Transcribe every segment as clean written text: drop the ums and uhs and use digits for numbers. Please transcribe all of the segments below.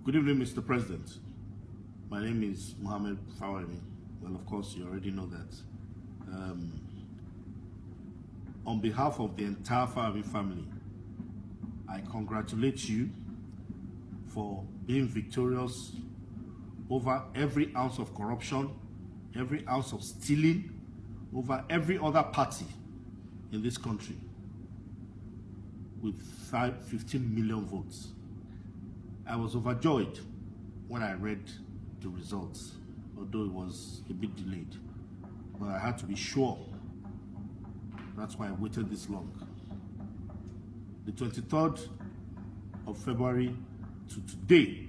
Good evening, Mr. President. My name is Mohammed. Fawehinmi. Well, of course, you already know that. On behalf of the entire Fawehinmi family, I congratulate you for being victorious over every ounce of corruption, every ounce of stealing, over every other party in this country with 15 million votes. I was overjoyed when I read the results, although it was a bit delayed. But I had to be sure. That's why I waited this long. The 23rd of February to today,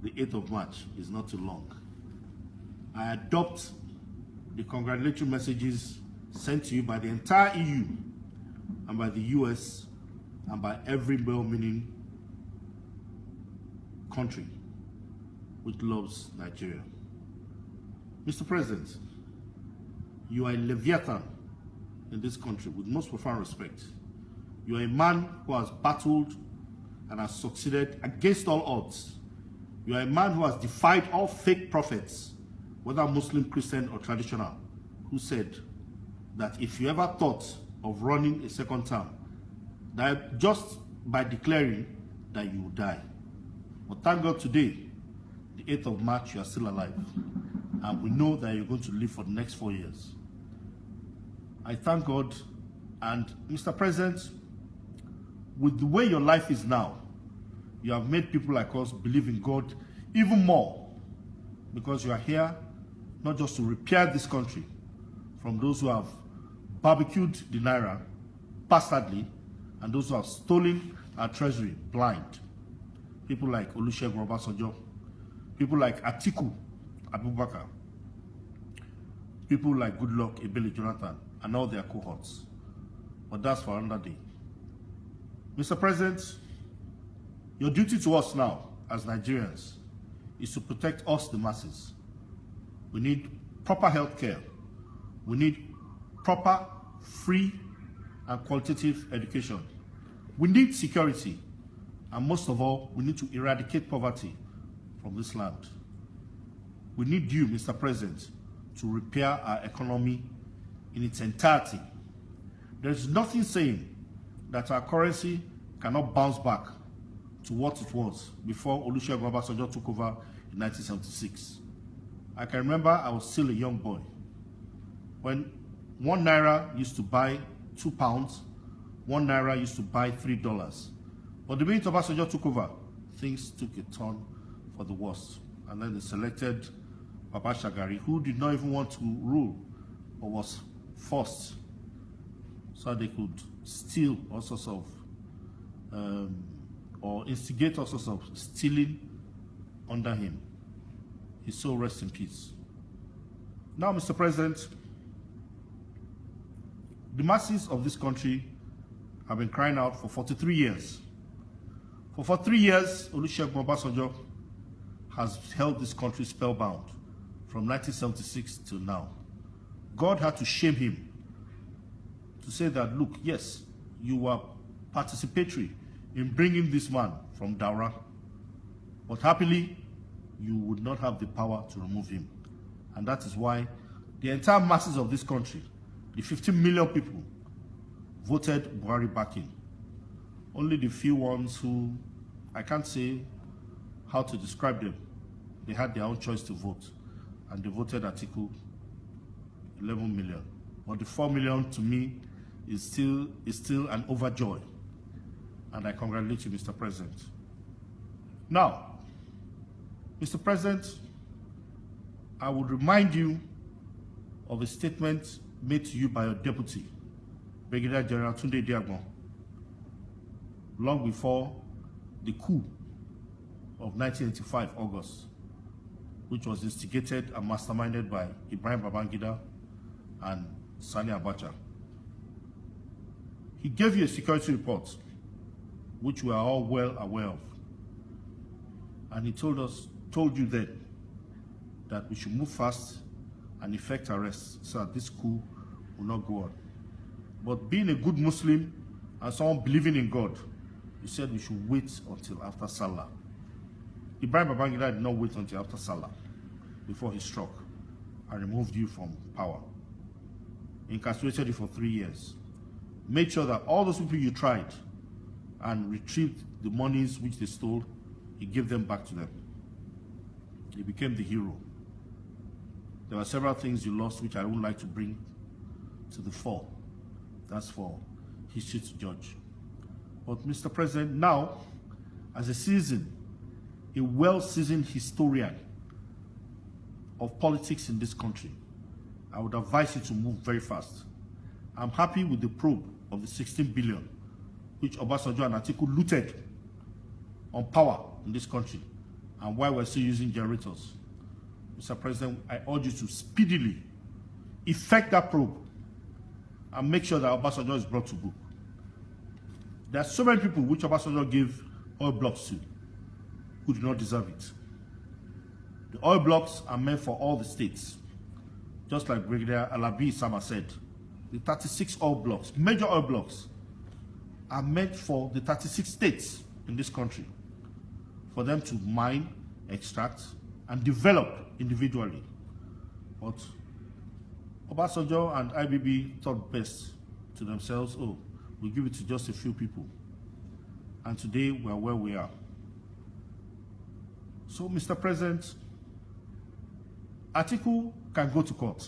the 8th of March, is not too long. I adopt the congratulatory messages sent to you by the entire EU and by the US and by every well-meaning country which loves Nigeria. Mr. President, you are a Leviathan in this country with most profound respect. You are a man who has battled and has succeeded against all odds. You are a man who has defied all fake prophets, whether Muslim, Christian, or traditional, who said that if you ever thought of running a second term, that just by declaring that you will die. But thank God today, the 8th of March, you are still alive. And we know that you're going to live for the next 4 years. I thank God. And Mr. President, with the way your life is now, you have made people like us believe in God even more, because you are here not just to repair this country from those who have barbecued the Naira bastardly and those who have stolen our treasury blind. People like Olusegun Obasanjo, people like Atiku Abubakar, people like Goodluck Ebele Jonathan, and all their cohorts. But that's for another day. Mr. President, your duty to us now as Nigerians is to protect us, the masses. We need proper health care. We need proper, free, and qualitative education. We need security. And most of all, we need to eradicate poverty from this land. We need you, Mr. President, to repair our economy in its entirety. There is nothing saying that our currency cannot bounce back to what it was before Olusegun Obasanjo took over in 1976. I can remember I was still a young boy when 1 Naira used to buy 2 pounds, 1 Naira used to buy $3. But the minute Obasanjo took over, things took a turn for the worst. And then they selected Papa Shagari, who did not even want to rule, but was forced, so they could steal all sorts of, or instigate all sorts of stealing under him. His soul rest in peace. Now, Mr. President, the masses of this country have been crying out for 43 years. For 43 years, Olusegun Obasanjo has held this country spellbound from 1976 till now. God had to shame him to say that, look, yes, you were participatory in bringing this man from Daura, but happily, you would not have the power to remove him. And that is why the entire masses of this country, the 15 million people, voted Buhari back in. Only the few ones who, I can't say how to describe them, they had their own choice to vote, and they voted Atiku 11 million. But the 4 million to me is still an overjoy. And I congratulate you, Mr. President. Now, Mr. President, I would remind you of a statement made to you by your deputy, Brigadier General Tunde Diagbon, long before the coup of 1985 August, which was instigated and masterminded by Ibrahim Babangida and Sani Abacha. He gave you a security report, which we are all well aware of. And he told you then that we should move fast and effect arrests so that this coup will not go on. But being a good Muslim and someone believing in God, you said we should wait until after Salah. Ibrahim Babangida did not wait until after Salah before he struck and removed you from power. Incarcerated you for 3 years. Made sure that all those people you tried and retrieved the monies which they stole, he gave them back to them. He became the hero. There were several things you lost which I would like to bring to the fore. That's for history to judge. But Mr. President, now, as a well-seasoned historian of politics in this country, I would advise you to move very fast. I'm happy with the probe of the 16 billion which Obasanjo and Atiku looted on power in this country and why we're still using generators. Mr. President, I urge you to speedily effect that probe and make sure that Obasanjo is brought to book. There are so many people which Obasanjo gave oil blocks to who do not deserve it. The oil blocks are meant for all the states. Just like Brigadier Alabi Sama said, the 36 oil blocks, major oil blocks, are meant for the 36 states in this country, for them to mine, extract, and develop individually. But Obasanjo and IBB thought best to themselves, oh, we'll give it to just a few people. And today we are where we are. So, Mr. President, Atiku can go to court.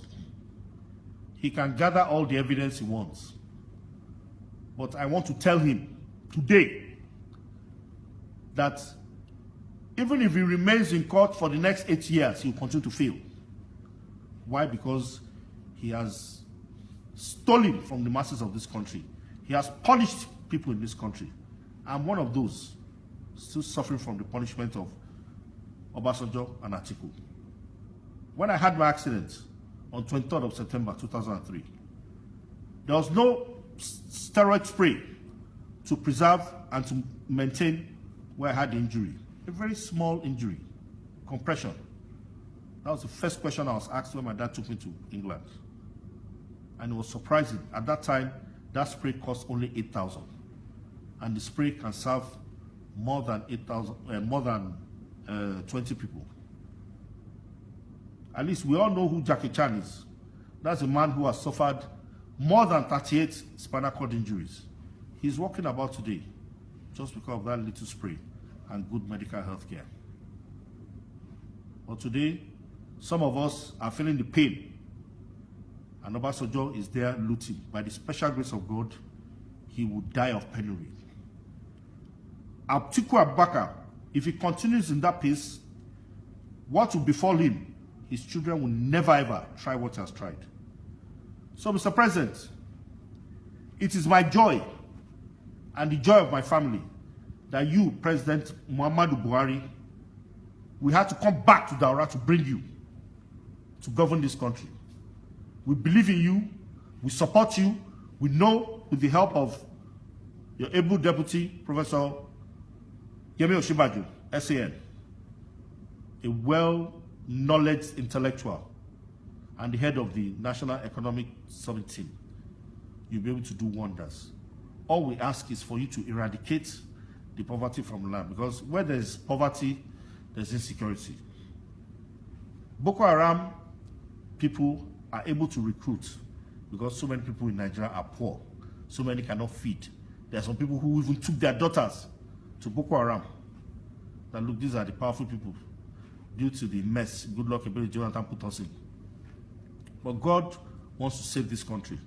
He can gather all the evidence he wants. But I want to tell him today that even if he remains in court for the next 8 years, he will continue to fail. Why? Because he has stolen from the masses of this country. He has punished people in this country. I'm one of those still suffering from the punishment of Obasanjo and Atiku. When I had my accident on 23rd of September 2003, there was no steroid spray to preserve and to maintain where I had the injury. A very small injury, compression. That was the first question I was asked when my dad took me to England. And it was surprising. At that time, that spray cost only 8,000. And the spray can serve more than 20 people. At least we all know who Jackie Chan is. That's a man who has suffered more than 38 spinal cord injuries. He's walking about today just because of that little spray and good medical health care. But today, some of us are feeling the pain. And Obasanjo is there looting. By the special grace of God, he will die of penury. Atiku Abubakar, if he continues in that pace, what will befall him? His children will never ever try what he has tried. So, Mr. President, it is my joy and the joy of my family that you, President Muhammad Buhari, we had to come back to Daura to bring you to govern this country. We believe in you, we support you, we know with the help of your able deputy, Professor Yemi Osinbajo, SAN, a well-knowledge intellectual and the head of the National Economic Summit team, you'll be able to do wonders. All we ask is for you to eradicate the poverty from the land, because where there's poverty, there's insecurity. Boko Haram people are able to recruit because so many people in Nigeria are poor. So many cannot feed. There are some people who even took their daughters to Boko Haram. That look, these are the powerful people. Due to the mess, good luck, ability Jonathan put us in. But God wants to save this country.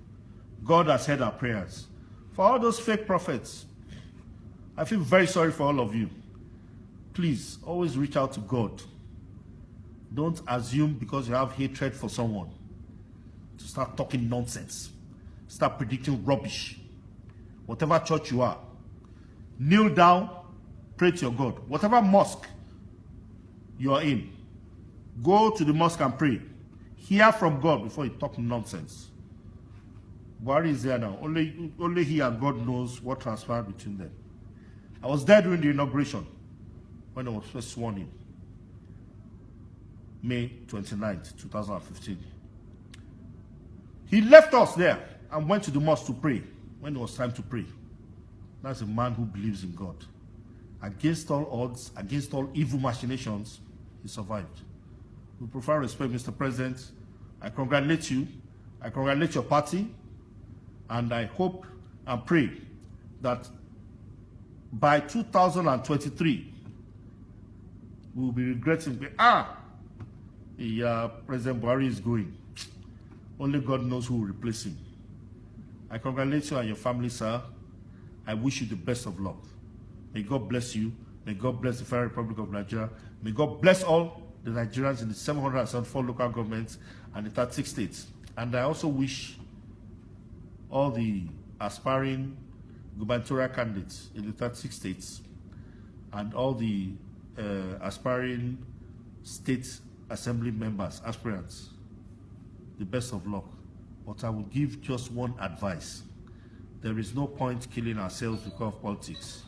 God has heard our prayers. For all those fake prophets, I feel very sorry for all of you. Please, always reach out to God. Don't assume because you have hatred for someone to start talking nonsense. Start predicting rubbish. Whatever church you are, kneel down, pray to your God. Whatever mosque you are in, go to the mosque and pray. Hear from God before you talk nonsense. Buhari is there now. Only he and God knows what transpired between them. I was there during the inauguration when I was first sworn in. May 29th, 2015. He left us there and went to the mosque to pray when it was time to pray. That's a man who believes in God. Against all odds, against all evil machinations, he survived. With profound respect, Mr. President, I congratulate you. I congratulate your party. And I hope and pray that by 2023, we will be regretting, President Buhari is going. Only God knows who will replace him. I congratulate you and your family, sir. I wish you the best of luck. May God bless you. May God bless the Federal Republic of Nigeria. May God bless all the Nigerians in the 774 local governments and the 36 states. And I also wish all the aspiring gubernatorial candidates in the 36 states and all the aspiring state assembly members, aspirants, the best of luck. But I will give just one advice. There is no point killing ourselves because of politics.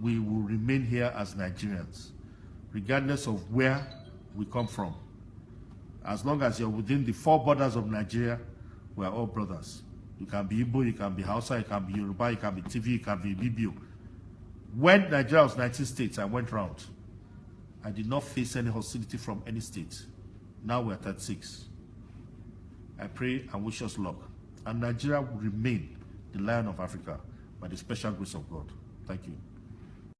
We will remain here as Nigerians, regardless of where we come from. As long as you're within the four borders of Nigeria, we are all brothers. You can be Igbo, you can be Hausa, you can be Yoruba, you can be TV, you can be Bibio. When Nigeria was 19 states, I went round. I did not face any hostility from any state. Now we're 36. I pray and wish us luck. And Nigeria will remain the Lion of Africa by the special grace of God. Thank you.